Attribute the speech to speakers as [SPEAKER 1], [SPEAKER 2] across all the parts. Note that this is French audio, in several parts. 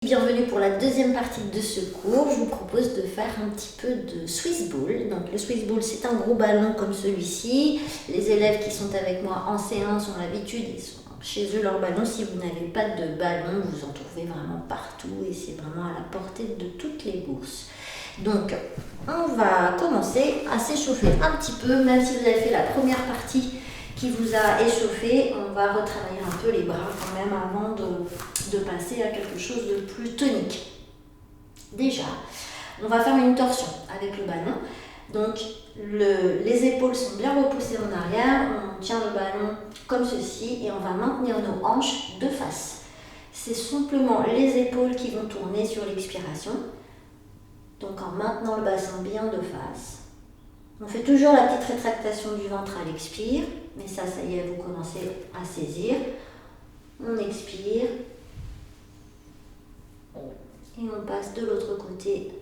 [SPEAKER 1] Bienvenue pour la deuxième partie de ce cours. Je vous propose de faire un petit peu de Swiss Ball. Donc le Swiss Ball, c'est un gros ballon comme celui-ci. Les élèves qui sont avec moi en C1 ont l'habitude, ils sont chez eux leur ballon. Si vous n'avez pas de ballon, vous en trouvez vraiment partout et c'est vraiment à la portée de toutes les bourses. Donc on va commencer à s'échauffer un petit peu, même si vous avez fait la première partie qui vous a échauffé, on va retravailler un peu les bras quand même avant de passer à quelque chose de plus tonique. Déjà, on va faire une torsion avec le ballon. Donc les épaules sont bien repoussées en arrière, on tient le ballon comme ceci et on va maintenir nos hanches de face. C'est simplement les épaules qui vont tourner sur l'expiration. Donc en maintenant le bassin bien de face. On fait toujours la petite rétractation du ventre à l'expire, mais ça y est, vous commencez à saisir. On expire et on passe de l'autre côté.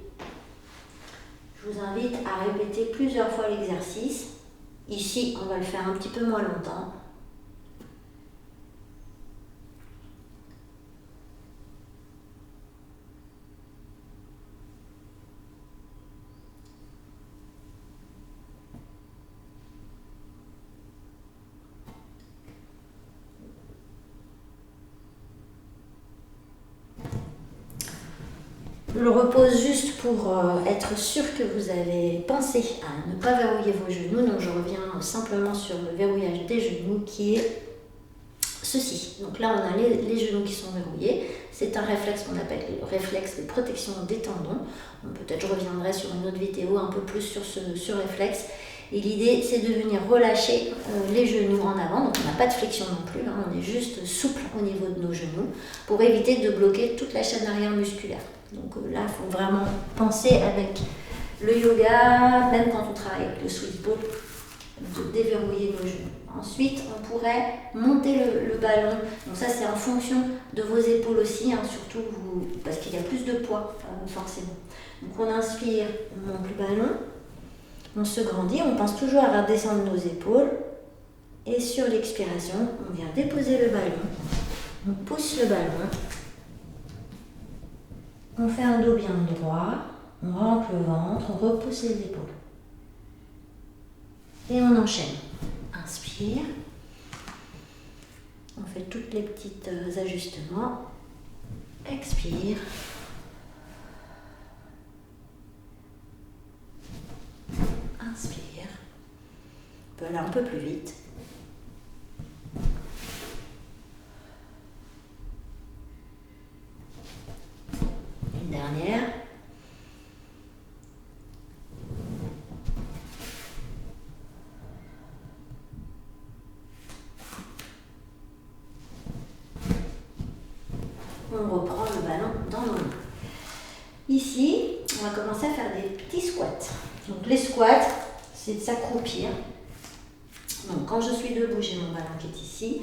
[SPEAKER 1] Je vous invite à répéter plusieurs fois l'exercice. Ici, on va le faire un petit peu moins longtemps. Je le repose juste pour être sûr que vous avez pensé à ne pas verrouiller vos genoux. Donc je reviens simplement sur le verrouillage des genoux qui est ceci. Donc là on a les genoux qui sont verrouillés. C'est un réflexe qu'on appelle le réflexe de protection des tendons. Peut-être je reviendrai sur une autre vidéo un peu plus sur ce réflexe. Et l'idée c'est de venir relâcher les genoux en avant. Donc on n'a pas de flexion non plus, hein. On est juste souple au niveau de nos genoux pour éviter de bloquer toute la chaîne arrière musculaire. Donc là, il faut vraiment penser avec le yoga, même quand on travaille avec le Swiss Ball, de déverrouiller nos genoux. Ensuite, on pourrait monter le ballon. Donc ça, c'est en fonction de vos épaules aussi, hein, surtout parce qu'il y a plus de poids, forcément. Donc on inspire, on monte le ballon, on se grandit, on pense toujours à redescendre nos épaules. Et sur l'expiration, on vient déposer le ballon, on pousse le ballon. On fait un dos bien droit, on rentre le ventre, on repousse les épaules. Et on enchaîne. Inspire. On fait tous les petits ajustements. Expire. Inspire. On peut aller un peu plus vite. Dernière. On reprend le ballon dans nos mains. Ici, on va commencer à faire des petits squats. Donc les squats, c'est de s'accroupir. Donc quand je suis debout, j'ai mon ballon qui est ici.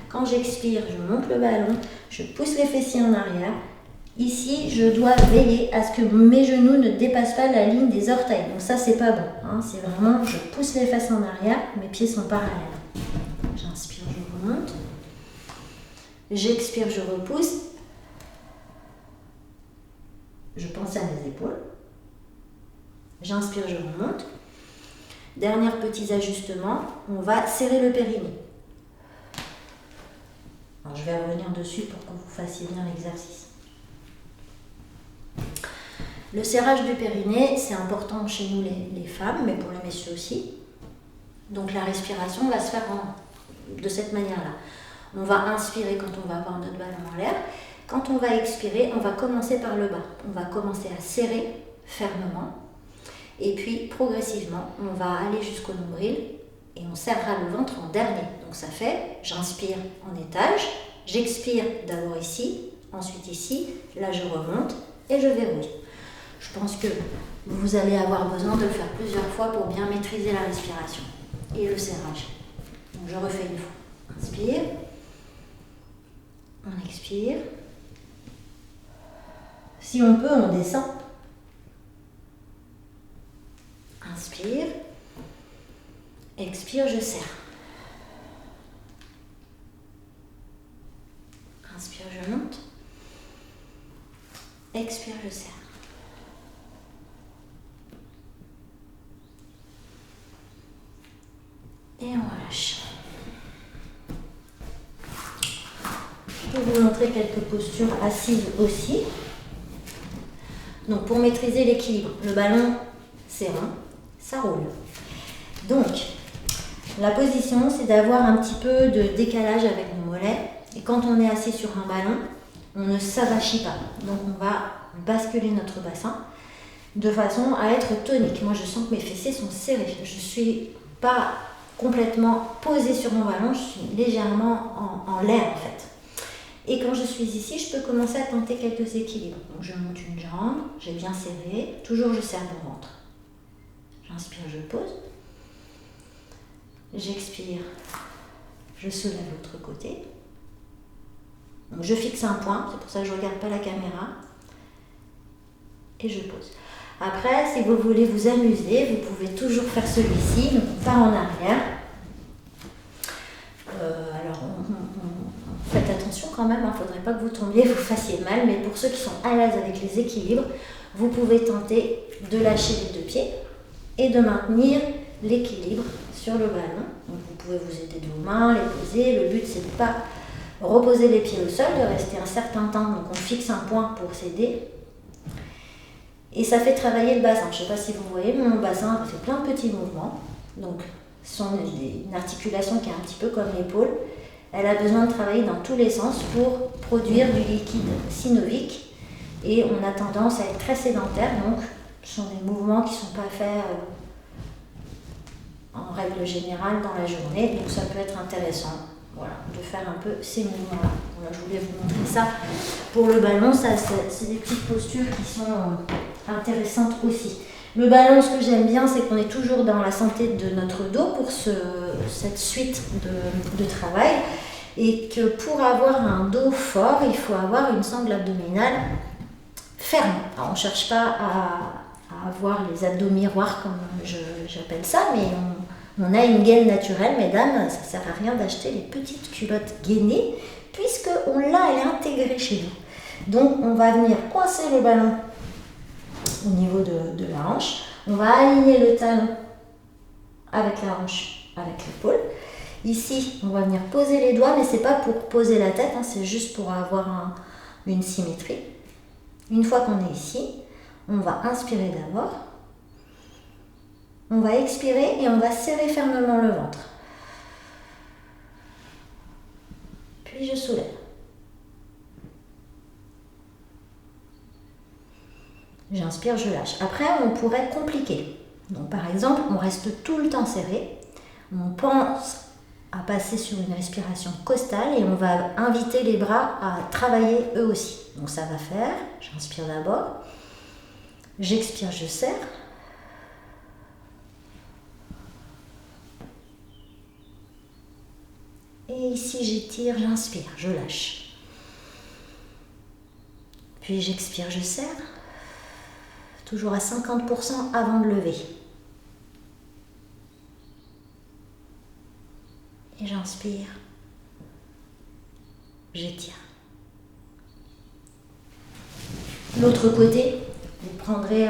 [SPEAKER 1] Quand j'expire, je monte le ballon, je pousse les fessiers en arrière. Ici, je dois veiller à ce que mes genoux ne dépassent pas la ligne des orteils. Donc ça, c'est pas bon, hein. C'est vraiment, je pousse les fesses en arrière, mes pieds sont parallèles. J'inspire, je remonte. J'expire, je repousse. Je pense à mes épaules. J'inspire, je remonte. Dernier petit ajustement, on va serrer le périnée. Alors, je vais revenir dessus pour que vous fassiez bien l'exercice. Le serrage du périnée, c'est important chez nous les femmes, mais pour les messieurs aussi. Donc la respiration va se faire de cette manière-là. On va inspirer quand on va avoir notre ballon en l'air. Quand on va expirer, on va commencer par le bas. On va commencer à serrer fermement. Et puis progressivement, on va aller jusqu'au nombril et on serrera le ventre en dernier. Donc ça fait, j'inspire en étage, j'expire d'abord ici, ensuite ici, là je remonte et je verrouille. Je pense que vous allez avoir besoin de le faire plusieurs fois pour bien maîtriser la respiration et le serrage. Donc je refais une fois. Inspire. On expire. Si on peut, on descend. Inspire. Expire, je serre. Inspire, je monte. Expire, je serre. Et on relâche. Je vais vous montrer quelques postures assises aussi. Donc pour maîtriser l'équilibre, le ballon c'est rond, ça roule. Donc la position c'est d'avoir un petit peu de décalage avec nos mollets. Et quand on est assis sur un ballon, on ne s'avachit pas. Donc on va basculer notre bassin de façon à être tonique. Moi je sens que mes fessiers sont serrés. Je ne suis pas complètement posée sur mon ballon, je suis légèrement en l'air en fait. Et quand je suis ici, je peux commencer à tenter quelques équilibres. Donc je monte une jambe, j'ai bien serré, toujours je serre mon ventre. J'inspire, je pose. J'expire, je soulève l'autre côté. Donc je fixe un point, c'est pour ça que je ne regarde pas la caméra. Et je pose. Après, si vous voulez vous amuser, vous pouvez toujours faire celui-ci. Donc on part en arrière. Alors, faites attention quand même, il ne faudrait pas que vous tombiez, vous fassiez mal. Mais pour ceux qui sont à l'aise avec les équilibres, vous pouvez tenter de lâcher les deux pieds et de maintenir l'équilibre sur le ballon. Donc vous pouvez vous aider de vos mains, les poser. Le but, c'est de ne pas reposer les pieds au sol, de rester un certain temps. Donc on fixe un point pour s'aider. Et ça fait travailler le bassin. Je ne sais pas si vous voyez, mais mon bassin fait plein de petits mouvements. Donc, ce sont une articulation qui est un petit peu comme l'épaule. Elle a besoin de travailler dans tous les sens pour produire du liquide synovique. Et on a tendance à être très sédentaire. Donc, ce sont des mouvements qui ne sont pas faits en règle générale dans la journée. Donc, ça peut être intéressant. Voilà, de faire un peu ces mouvements-là. Voilà, je voulais vous montrer ça. Pour le ballon, ça, c'est des petites postures qui sont intéressantes aussi. Le ballon, ce que j'aime bien, c'est qu'on est toujours dans la santé de notre dos pour cette suite de travail. Et que pour avoir un dos fort, il faut avoir une sangle abdominale ferme. Alors, on ne cherche pas à avoir les abdos miroirs, comme j'appelle ça, mais on a une gaine naturelle, mesdames, ça ne sert à rien d'acheter les petites culottes gainées, puisqu'on l'a, elle est intégrée chez nous. Donc on va venir coincer le ballon au niveau de la hanche, on va aligner le talon avec la hanche, avec l'épaule. Ici, on va venir poser les doigts, mais ce n'est pas pour poser la tête, hein, c'est juste pour avoir une symétrie. Une fois qu'on est ici, on va inspirer d'abord. On va expirer et on va serrer fermement le ventre. Puis je soulève. J'inspire, je lâche. Après, on pourrait compliquer. Donc, par exemple, on reste tout le temps serré. On pense à passer sur une respiration costale et on va inviter les bras à travailler eux aussi. Donc, ça va faire. J'inspire d'abord. J'expire, je serre. Et ici, j'étire, j'inspire, je lâche. Puis j'expire, je serre. Toujours à 50% avant de lever. Et j'inspire. J'étire. L'autre côté, vous prendrez...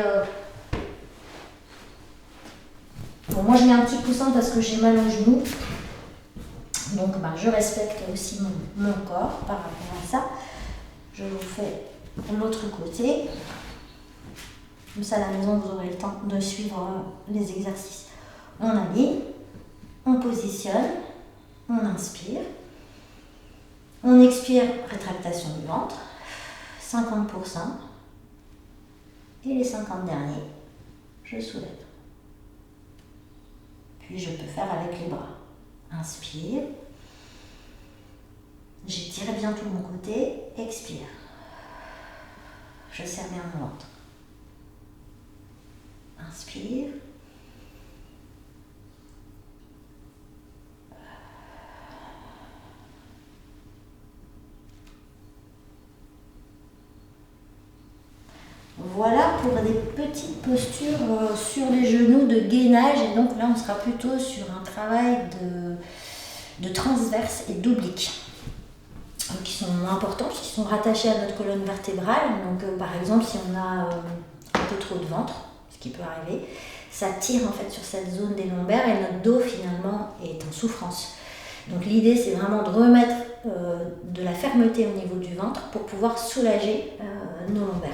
[SPEAKER 1] Bon, moi, je mets un petit coussin parce que j'ai mal au genou. Donc, je respecte aussi mon corps par rapport à ça. Je vous fais l'autre côté. Comme ça, à la maison, vous aurez le temps de suivre les exercices. On aligne, on positionne, on inspire. On expire, rétractation du ventre, 50%. Et les 50 derniers, je soulève. Puis, je peux faire avec les bras. Inspire. J'étire bien tout mon côté. Expire. Je serre bien mon ventre. Inspire. Voilà pour des petites postures sur les genoux de gainage. Et donc là, on sera plutôt sur un travail de transverse et d'oblique, qui sont importants, qui sont rattachés à notre colonne vertébrale. Donc par exemple, si on a un peu trop de ventre, ce qui peut arriver, ça tire en fait sur cette zone des lombaires et notre dos finalement est en souffrance. Donc l'idée c'est vraiment de remettre de la fermeté au niveau du ventre pour pouvoir soulager nos lombaires.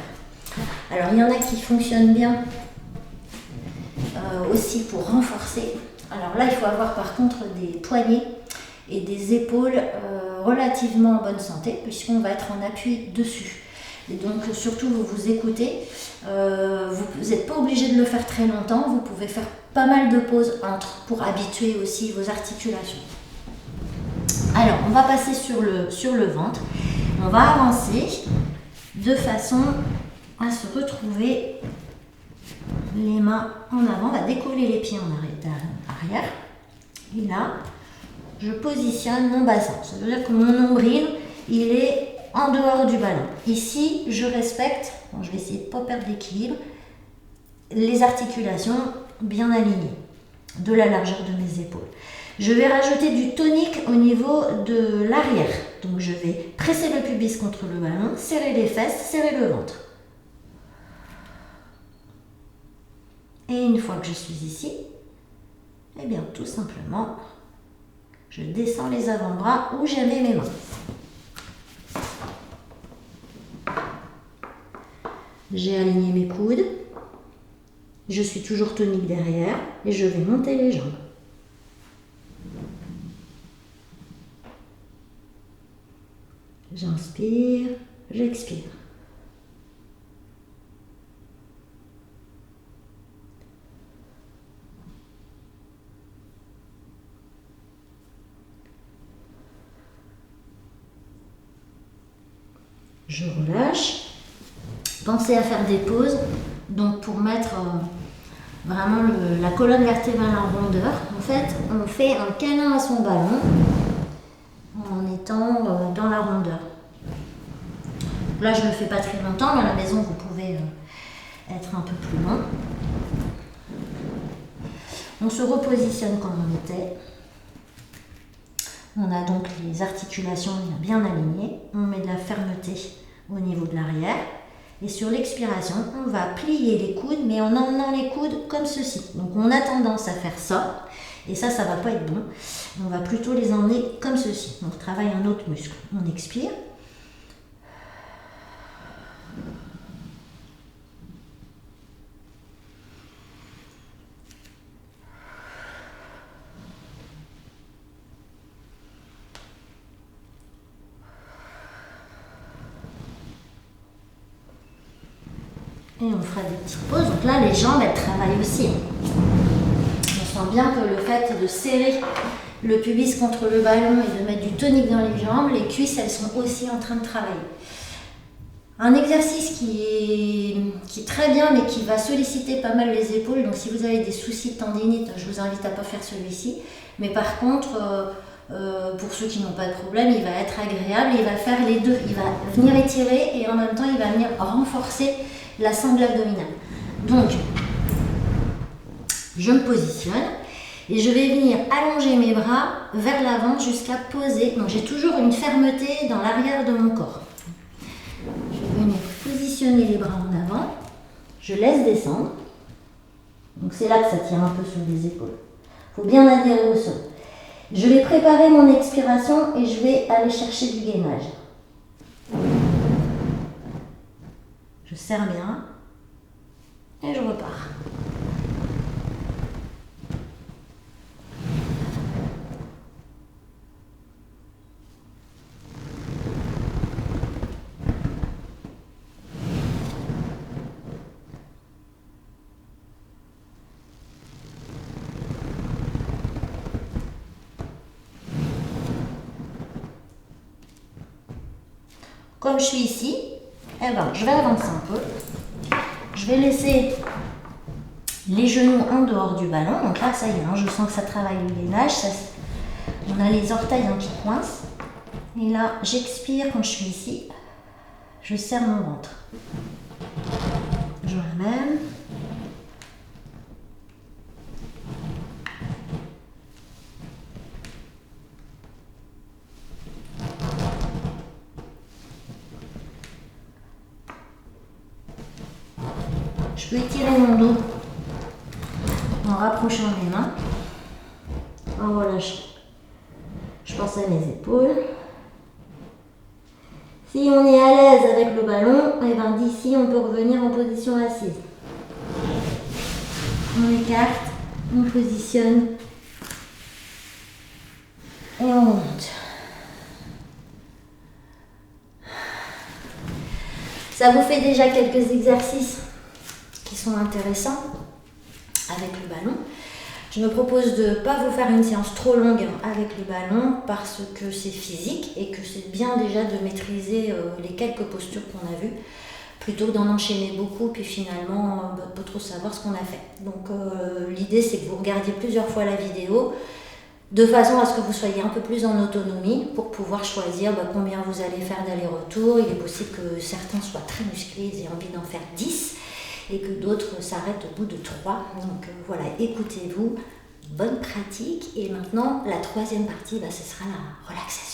[SPEAKER 1] Alors il y en a qui fonctionnent bien aussi pour renforcer. Alors là il faut avoir par contre des poignets et des épaules relativement en bonne santé puisqu'on va être en appui dessus. Et donc surtout vous écoutez, vous n'êtes pas obligé de le faire très longtemps, vous pouvez faire pas mal de pauses entre pour habituer aussi vos articulations. Alors on va passer sur le ventre, on va avancer de façon à se retrouver les mains en avant, on va décoller les pieds en arrière et là je positionne mon bassin, ça veut dire que mon nombril il est en dehors du ballon. Ici, je respecte, bon, je vais essayer de ne pas perdre l'équilibre, les articulations bien alignées, de la largeur de mes épaules. Je vais rajouter du tonique au niveau de l'arrière. Donc je vais presser le pubis contre le ballon, serrer les fesses, serrer le ventre. Et une fois que je suis ici, eh bien tout simplement, je descends les avant-bras où j'ai mes mains. J'ai aligné mes coudes, je suis toujours tonique derrière et je vais monter les jambes. J'inspire, j'expire. Je relâche. Pensez à faire des pauses, donc pour mettre vraiment la colonne vertébrale en rondeur. En fait, on fait un câlin à son ballon en étant dans la rondeur. Là, je ne le fais pas très longtemps, mais à la maison, vous pouvez être un peu plus long. On se repositionne comme on était. On a donc les articulations bien alignées. On met de la fermeté au niveau de l'arrière. Et sur l'expiration, on va plier les coudes, mais en emmenant les coudes comme ceci. Donc on a tendance à faire ça, et ça va pas être bon. On va plutôt les emmener comme ceci. Donc on travaille un autre muscle. On expire. Et on fera des petites pauses. Donc là, les jambes, elles travaillent aussi. On sent bien que le fait de serrer le pubis contre le ballon et de mettre du tonique dans les jambes, les cuisses, elles sont aussi en train de travailler. Un exercice qui est très bien, mais qui va solliciter pas mal les épaules. Donc si vous avez des soucis de tendinite, je vous invite à ne pas faire celui-ci. Mais par contre, pour ceux qui n'ont pas de problème, il va être agréable. Il va faire les deux. Il va venir étirer et en même temps, il va venir renforcer la sangle abdominale. Donc, je me positionne et je vais venir allonger mes bras vers l'avant jusqu'à poser. Donc, j'ai toujours une fermeté dans l'arrière de mon corps. Je vais venir positionner les bras en avant. Je laisse descendre. Donc, c'est là que ça tire un peu sur les épaules. Il faut bien adhérer au sol. Je vais préparer mon expiration et je vais aller chercher du gainage. Je serre bien et je repars. Comme je suis ici, eh ben, je vais avancer un peu. Je vais laisser les genoux en dehors du ballon. Donc là, ça y est, hein, je sens que ça travaille le gainage. On a les orteils qui coincent. Et là, j'expire quand je suis ici. Je serre mon ventre. Je ramène. je peux étirer mon dos en rapprochant mes mains, en relâchant. Je pense à mes épaules. Si on est à l'aise avec le ballon, et bien d'ici on peut revenir en position assise. On écarte, on positionne et on monte. Ça vous fait déjà quelques exercices qui sont intéressants avec le ballon. Je me propose de ne pas vous faire une séance trop longue avec le ballon parce que c'est physique et que c'est bien déjà de maîtriser les quelques postures qu'on a vues plutôt que d'en enchaîner beaucoup puis finalement pas trop savoir ce qu'on a fait. Donc l'idée c'est que vous regardiez plusieurs fois la vidéo de façon à ce que vous soyez un peu plus en autonomie pour pouvoir choisir combien vous allez faire d'aller-retour. Il est possible que certains soient très musclés et aient envie d'en faire 10 et que d'autres s'arrêtent au bout de 3. Donc voilà, écoutez-vous, bonne pratique. Et maintenant, la troisième partie, ce sera la relaxation.